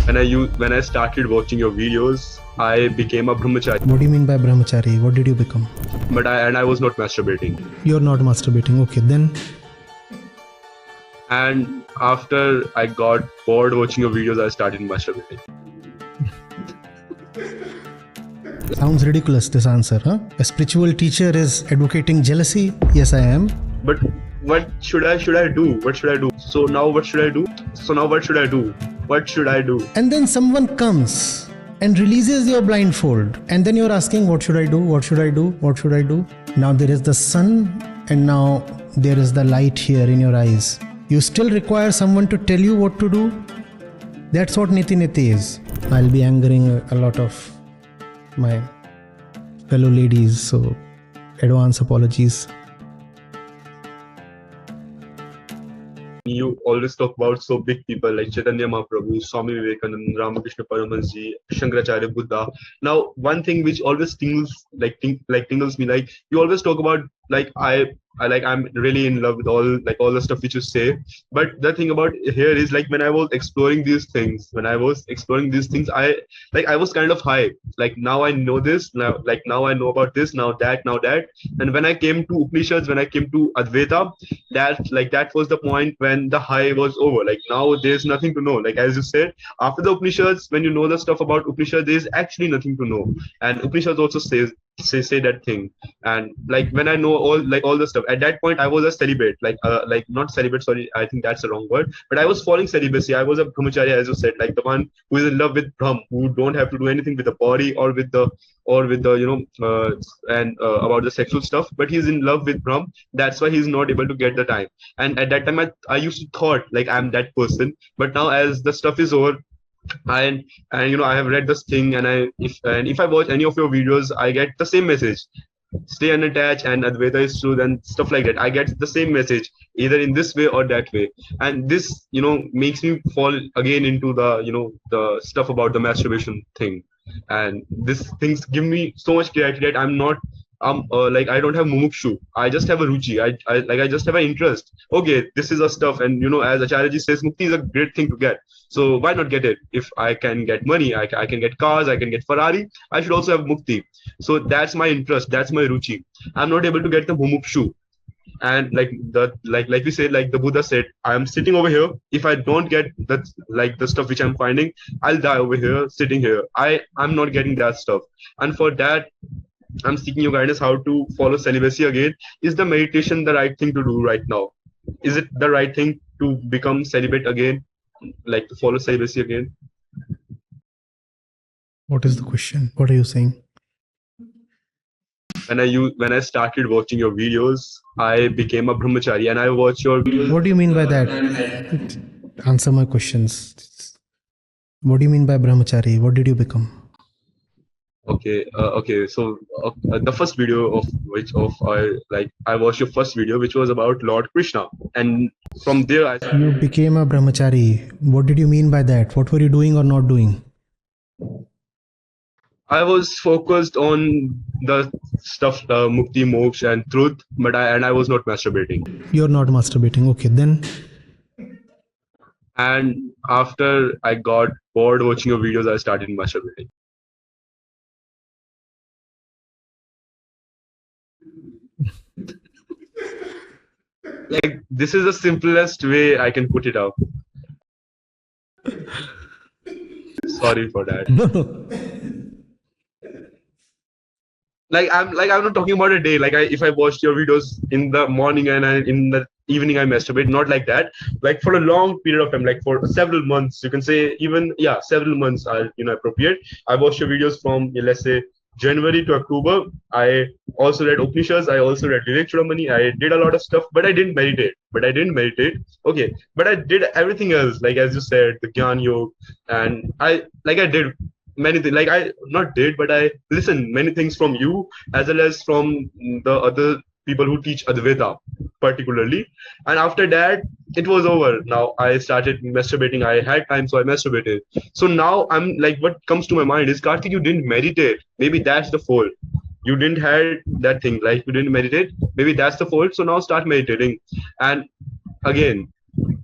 When I started watching your videos, I became a brahmachari. What do you mean by brahmachari? What did you become? But I was not masturbating. You're not masturbating. Okay, then. And after I got bored watching your videos, I started masturbating. Sounds ridiculous, this answer, huh? A spiritual teacher is advocating jealousy? Yes, I am. But what should I do? What should I do? So now what should I do? What should I do? What should I do? And then someone comes and releases your blindfold. And then you're asking, what should I do? What should I do? What should I do? Now there is the sun and now there is the light here in your eyes. You still require someone to tell you what to do? That's what Niti Niti is. I'll be angering a lot of my fellow ladies, so advance apologies. You always talk about so big people like Chaitanya Mahaprabhu, Swami Vivekananda, Ramakrishna Paramahansa, Shankaracharya, Buddha. Now, one thing which always tingles me, like you always talk about I'm really in love with all the stuff which you say. But the thing about here is like when I was exploring these things, I was kind of high. Like now I know this, now I know about this, now that. And when I came to Upanishads, when I came to Advaita, that was the point when the high was over. Like now there's nothing to know. Like as you said, after the Upanishads, when you know the stuff about Upanishads, there's actually nothing to know. And Upanishads also say that thing. And like when I know all the stuff, at that point I was a celibate, not celibate, sorry, I think that's the wrong word, but I was following celibacy. I was a brahmacharya, as you said, like the one who is in love with Brahm, who don't have to do anything with the body or with the about the sexual stuff, but he's in love with Brahm. That's why he's not able to get the time. And at that time I used to thought like I'm that person. But now as the stuff is over, and I have read this thing, and if I watch any of your videos, I get the same message: stay unattached and Advaita is truth and stuff like that. I get the same message either in this way or that way, and this makes me fall again into the stuff about the masturbation thing. And these things give me so much clarity that I'm not I don't have mumukshu. I just have a ruchi. I just have an interest. Okay, this is a stuff, and as Acharya ji says, mukti is a great thing to get. So why not get it? If I can get money, I can get cars, I can get Ferrari, I should also have mukti. So that's my interest, that's my ruchi. I'm not able to get the mumukshu. And like we say, like the Buddha said, I am sitting over here. If I don't get that, the stuff which I'm finding, I'll die over here, sitting here. I'm not getting that stuff. And for that, I'm seeking your guidance how to follow celibacy again. Is the meditation the right thing to do right now? Is it the right thing to become celibate again? Like to follow celibacy again? What is the question? What are you saying? When I started watching your videos, I became a brahmachari, and I watch your videos. What do you mean by that? Answer my questions. What do you mean by brahmachari? What did you become? Okay. So the first video I watched your first video, which was about Lord Krishna, and from there You became a brahmachari. What did you mean by that? What were you doing or not doing? I was focused on the stuff, mukti, moksha, and truth, but I was not masturbating. You're not masturbating. Okay, then. And after I got bored watching your videos, I started masturbating. Like this is the simplest way I can put it out. Sorry for that. No. I'm not talking about a day. If I watched your videos in the morning and in the evening I masturbate, not like that. Like for a long period of time, like for several months, you can say several months are appropriate. I watched your videos from let's say January to October. I also read Upanishads. I also read Vivek Chudamani. I did a lot of stuff, but I didn't meditate. Okay, but I did everything else, like as you said, the Gyan Yoga, and I did many things. I listened many things from you as well as from the other people who teach Advaita particularly. And after that, it was over. Now I started masturbating. I had time, so I masturbated. So now I'm like, what comes to my mind is, Karthik, you didn't meditate. Maybe that's the fault. You didn't have that thing, like you didn't meditate. Maybe that's the fault. So now start meditating. And again,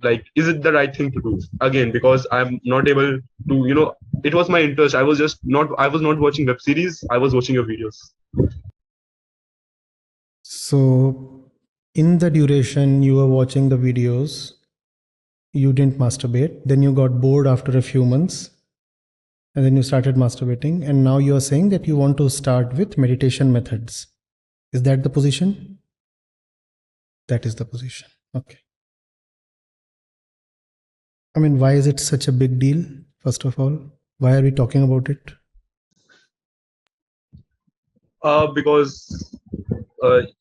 like, is it the right thing to do? Again, because I'm not able to, it was my interest. I was not watching web series. I was watching your videos. So, in the duration you were watching the videos, you didn't masturbate. Then you got bored after a few months, and then you started masturbating. And now you are saying that you want to start with meditation methods. Is that the position? That is the position. Okay. I mean, why is it such a big deal? First of all, why are we talking about it? Because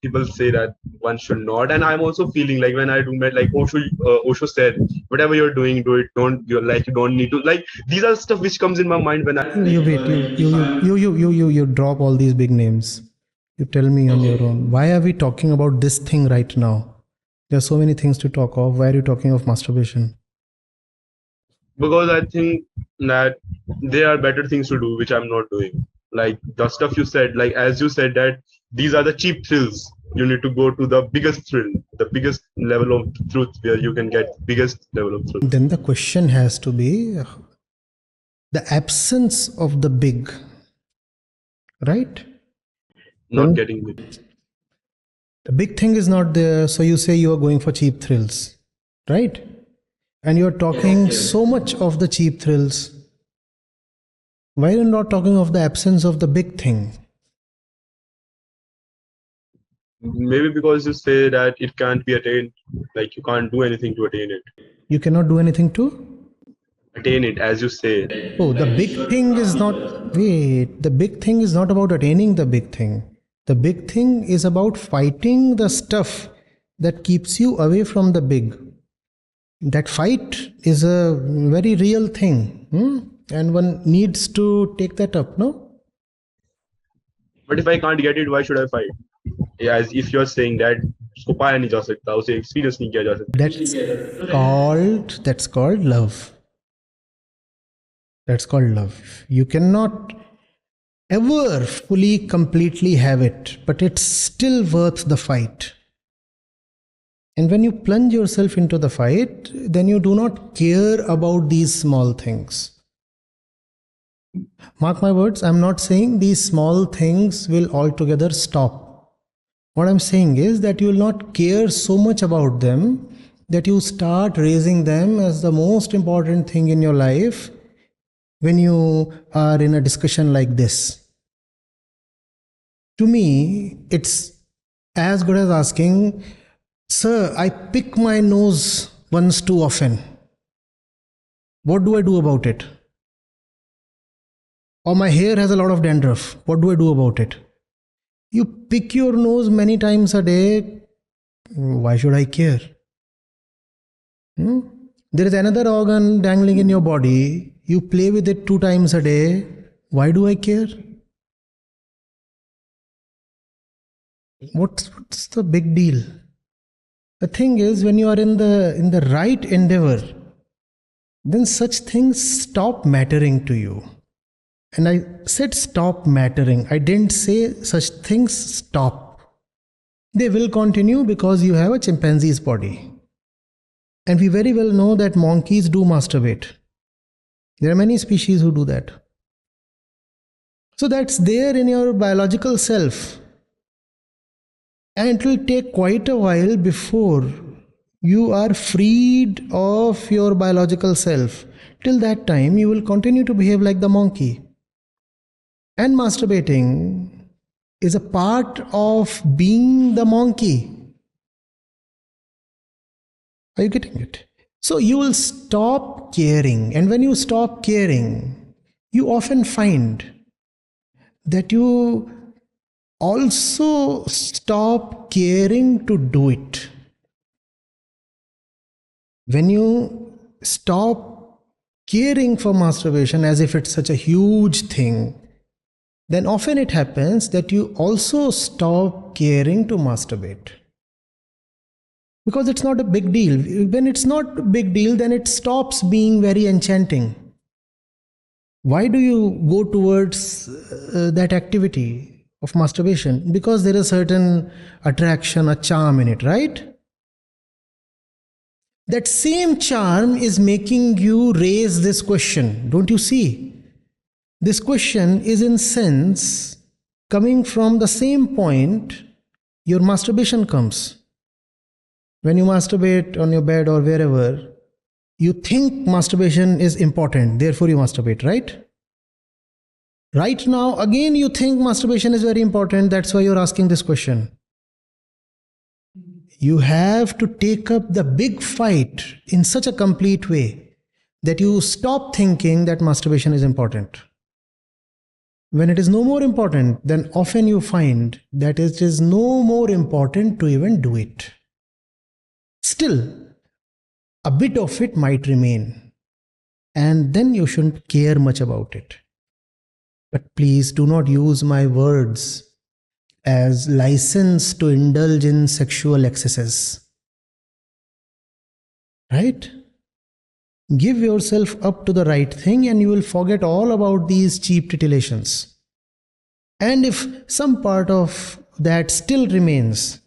people say that one should not, and I'm also feeling like when I do like Osho said, whatever you're doing, do it. You don't need to, like, these are stuff which comes in my mind when I You wait, you drop all these big names. You tell me on your own. Why are we talking about this thing right now? There are so many things to talk of. Why are you talking of masturbation? because I think that there are better things to do which I'm not doing. Like the stuff you said, like as you said that these are the cheap thrills. You need to go to the biggest thrill, the biggest level of truth where you can get biggest level of truth. Then the question has to be the absence of the big, right? Not getting it. The big thing is not there, so you say you are going for cheap thrills, right? And you are talking so much of the cheap thrills. Why are you not talking of the absence of the big thing? Maybe because you say that it can't be attained, like you can't do anything to attain it. You cannot do anything to? Attain it, as you say. Oh, the big thing is not. Wait, the big thing is not about attaining the big thing. The big thing is about fighting the stuff that keeps you away from the big. That fight is a very real thing. And one needs to take that up, no? But if I can't get it, why should I fight? Yeah, as if you're saying that उसको पाया नहीं जा सकता, उसे experience नहीं किया जा सकता. That's called love. That's called love. You cannot ever fully, completely have it, but it's still worth the fight. And when you plunge yourself into the fight, then you do not care about these small things. Mark my words, I'm not saying these small things will altogether stop. What I'm saying is that you will not care so much about them that you start raising them as the most important thing in your life when you are in a discussion like this. To me, it's as good as asking, "Sir, I pick my nose once too often. What do I do about it?" Or my hair has a lot of dandruff. What do I do about it? You pick your nose many times a day. Why should I care? There is another organ dangling in your body. You play with it 2 times a day. Why do I care? What's the big deal? The thing is, when you are in the right endeavor, then such things stop mattering to you. And I said stop mattering. I didn't say such things stop. They will continue because you have a chimpanzee's body. And we very well know that monkeys do masturbate. There are many species who do that. So that's there in your biological self. And it will take quite a while before you are freed of your biological self. Till that time, you will continue to behave like the monkey. And masturbating is a part of being the monkey. Are you getting it? So you will stop caring. And when you stop caring, you often find that you also stop caring to do it. When you stop caring for masturbation as if it's such a huge thing, then often it happens that you also stop caring to masturbate. Because it's not a big deal. When it's not a big deal, then it stops being very enchanting. Why do you go towards that activity of masturbation? Because there is a certain attraction, a charm in it, right? That same charm is making you raise this question. Don't you see? This question is in sense coming from the same point your masturbation comes. When you masturbate on your bed or wherever, you think masturbation is important, therefore you masturbate, right? Right now, again, you think masturbation is very important, that's why you're asking this question. You have to take up the big fight in such a complete way that you stop thinking that masturbation is important. When it is no more important, then often you find that it is no more important to even do it. Still, a bit of it might remain, and then you shouldn't care much about it. But please do not use my words as license to indulge in sexual excesses. Right? Give yourself up to the right thing and you will forget all about these cheap titillations. And if some part of that still remains,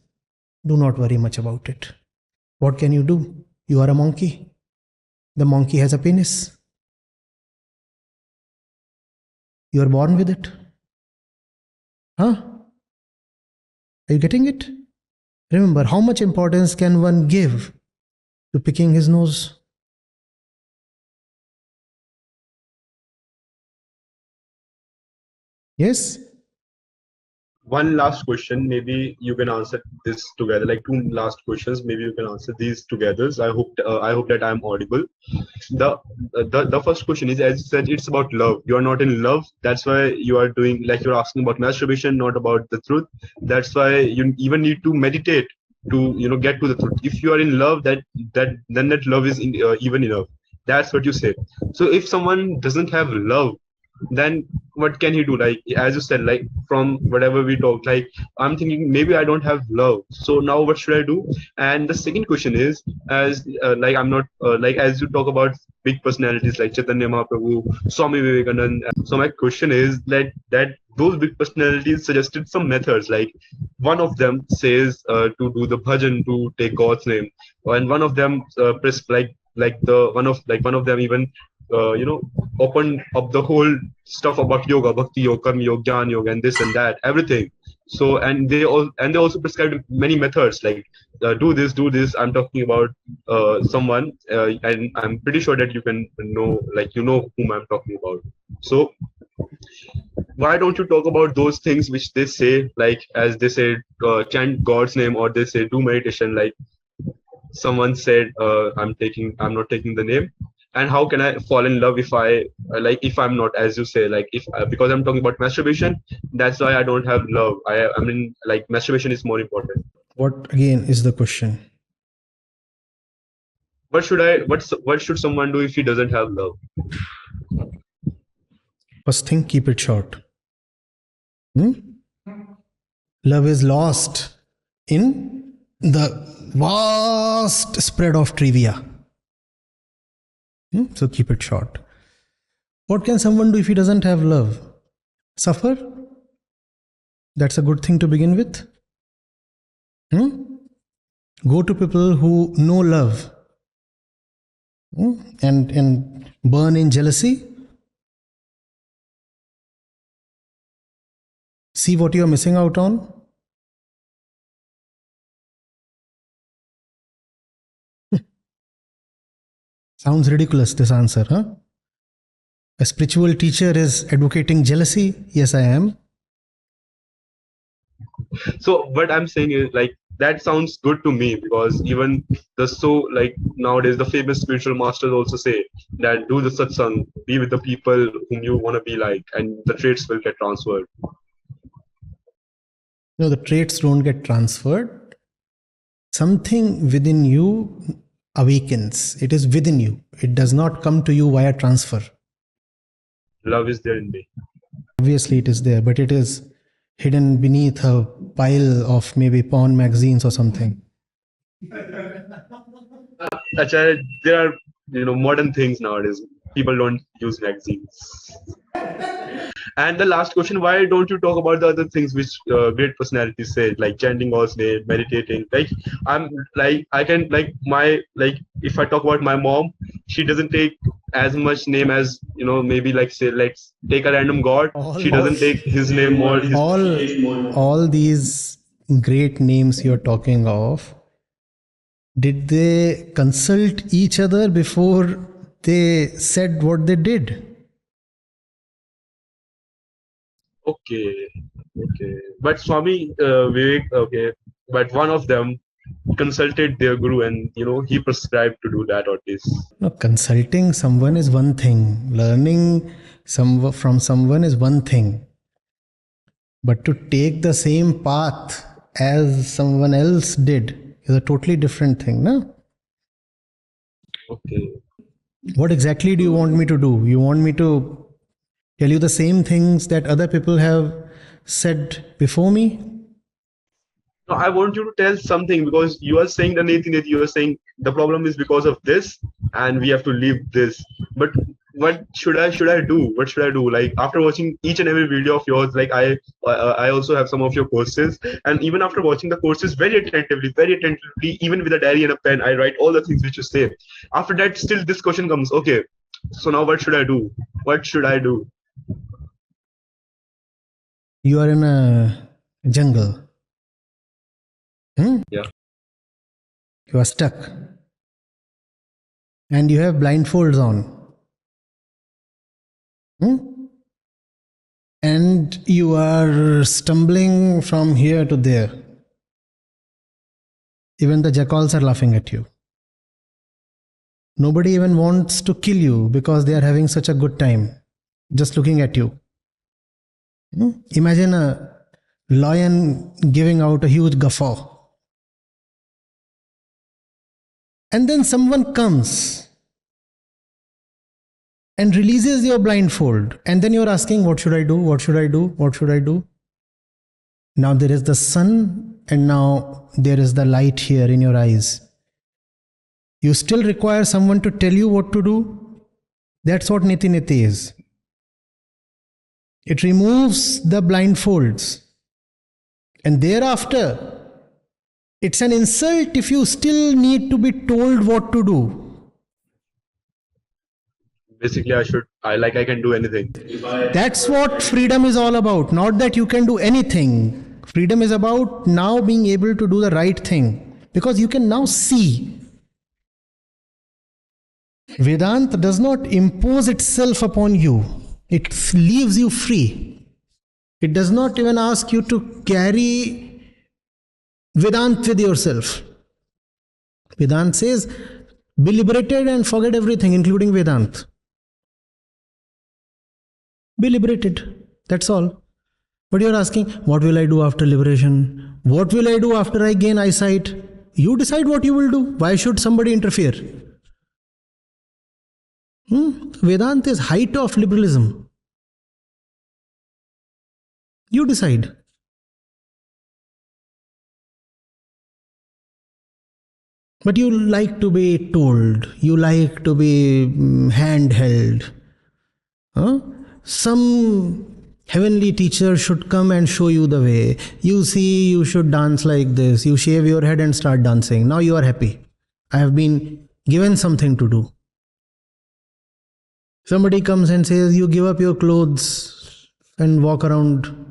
do not worry much about it. What can you do? You are a monkey. The monkey has a penis. You are born with it. Huh? Are you getting it? Remember, how much importance can one give to picking his nose? Yes? One last question, maybe you can answer this together, like two last questions, maybe you can answer these together. I hope that I'm audible. The first question is, as you said, it's about love. You are not in love, that's why you are doing, like, you're asking about masturbation, not about the truth. That's why you even need to meditate to, get to the truth. If you are in love, then that love is even enough. That's what you said. So if someone doesn't have love, then what can he do? Like, as you said, like, from whatever we talked, like, I'm thinking maybe I don't have love, so now what should I do? And the second question is, as like, I'm not like, as you talk about big personalities like Chaitanya Mahaprabhu, Swami Vivekanand. So my question is that those big personalities suggested some methods. Like, one of them says to do the bhajan, to take God's name, and one of them one of them even opened up the whole stuff about yoga, bhakti yoga, karma yoga, jnana yoga, and this and that, everything. So, and they also prescribed many methods, like, do this, do this. I'm talking about someone, and I'm pretty sure that you can know, like, whom I'm talking about. So why don't you talk about those things which they say, like, as they say, chant God's name, or they say do meditation, like someone said, I'm not taking the name. And how can I fall in love if if I'm not, as you say, like, if because I'm talking about masturbation, that's why I don't have love. I mean, like, masturbation is more important. What again is the question? What should someone do if he doesn't have love? First thing, keep it short. Love is lost in the vast spread of trivia. So keep it short. What can someone do if he doesn't have love? Suffer? That's a good thing to begin with. Go to people who know love and burn in jealousy. See what you are missing out on. Sounds ridiculous, this answer, huh? A spiritual teacher is advocating jealousy? Yes, I am. So what I'm saying is, like, that sounds good to me, because even like, nowadays the famous spiritual masters also say that do the satsang, be with the people whom you want to be like, and the traits will get transferred. No, the traits don't get transferred. Something within you awakens. It is within you. It does not come to you via transfer. Love is there in me. Obviously it is there, but it is hidden beneath a pile of maybe porn magazines or something. Acharya, there are modern things nowadays. people don't use magazines. And the last question, why don't you talk about the other things which great personalities say, like chanting God's name, meditating? Like I'm like I can like my like if I talk about my mom, she doesn't take as much name as maybe like say let's take a random god. She All, doesn't take his name more. His all these great names you're talking of, did they consult each other before they said what they did? okay, okay. But Swami Vivek, okay, but one of them consulted their guru and he prescribed to do that or this. No, consulting someone is one thing, learning from someone is one thing, but to take the same path as someone else did is a totally different thing, no? Okay. What exactly do you want me to do? You want me to tell you the same things that other people have said before me? No, I want you to tell something because you are saying the Neti Neti, you are saying the problem is because of this and we have to leave this. But what should I do? What should I do? Like after watching each and every video of yours, like I also have some of your courses, and even after watching the courses very attentively, even with a diary and a pen, I write all the things which you say. After that, still this question comes. Okay, so now what should I do? What should I do? You are in a jungle. Yeah. You are stuck. And you have blindfolds on. And you are stumbling from here to there. Even the jackals are laughing at you. Nobody even wants to kill you because they are having such a good time just looking at you. Imagine a lion giving out a huge guffaw. And then someone comes and releases your blindfold. And then you're asking, what should I do? What should I do? What should I do? Now there is the sun and now there is the light here in your eyes. You still require someone to tell you what to do? That's what Niti Niti is. It removes the blindfolds. And thereafter, it's an insult if you still need to be told what to do. Basically, I can do anything. That's what freedom is all about. Not that you can do anything. Freedom is about now being able to do the right thing. Because you can now see. Vedanta does not impose itself upon you. It leaves you free. It does not even ask you to carry Vedanta with yourself. Vedanta says, be liberated and forget everything, including Vedanta. Be liberated. That's all. But you're asking, what will I do after liberation? What will I do after I gain eyesight? You decide what you will do. Why should somebody interfere? Vedanta is height of liberalism. You decide. But you like to be told. You like to be handheld. Some heavenly teacher should come and show you the way. You see, you should dance like this. You shave your head and start dancing. Now you are happy. I have been given something to do. Somebody comes and says, you give up your clothes and walk around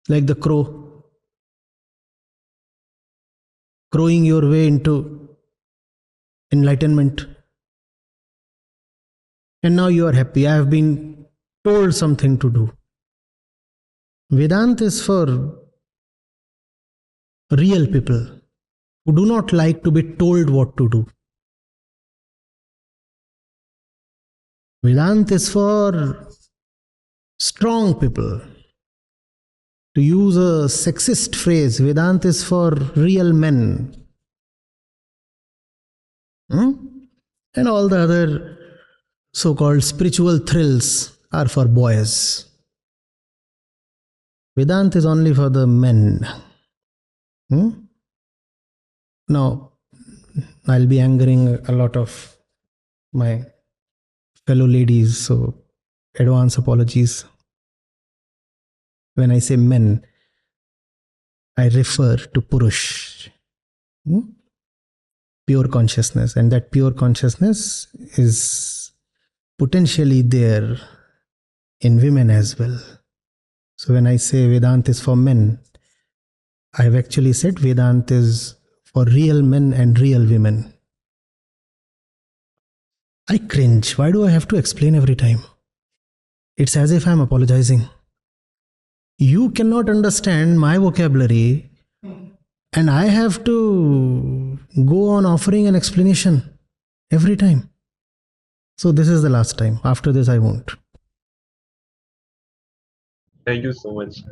like the crow, crowing your way into enlightenment. And now you are happy. I have been told something to do. Vedanta is for real people who do not like to be told what to do. Vedanta is for strong people. To use a sexist phrase, Vedanta is for real men. And all the other so-called spiritual thrills are for boys. Vedanta is only for the men. Now, I'll be angering a lot of my fellow ladies, so advance apologies. When I say men, I refer to Purush, pure consciousness, and that pure consciousness is potentially there in women as well. So when I say Vedanta is for men, I've actually said Vedanta is for real men and real women. I cringe. Why do I have to explain every time? It's as if I'm apologizing. You cannot understand my vocabulary, and I have to go on offering an explanation every time. So this is the last time. After this, I won't. Thank you so much.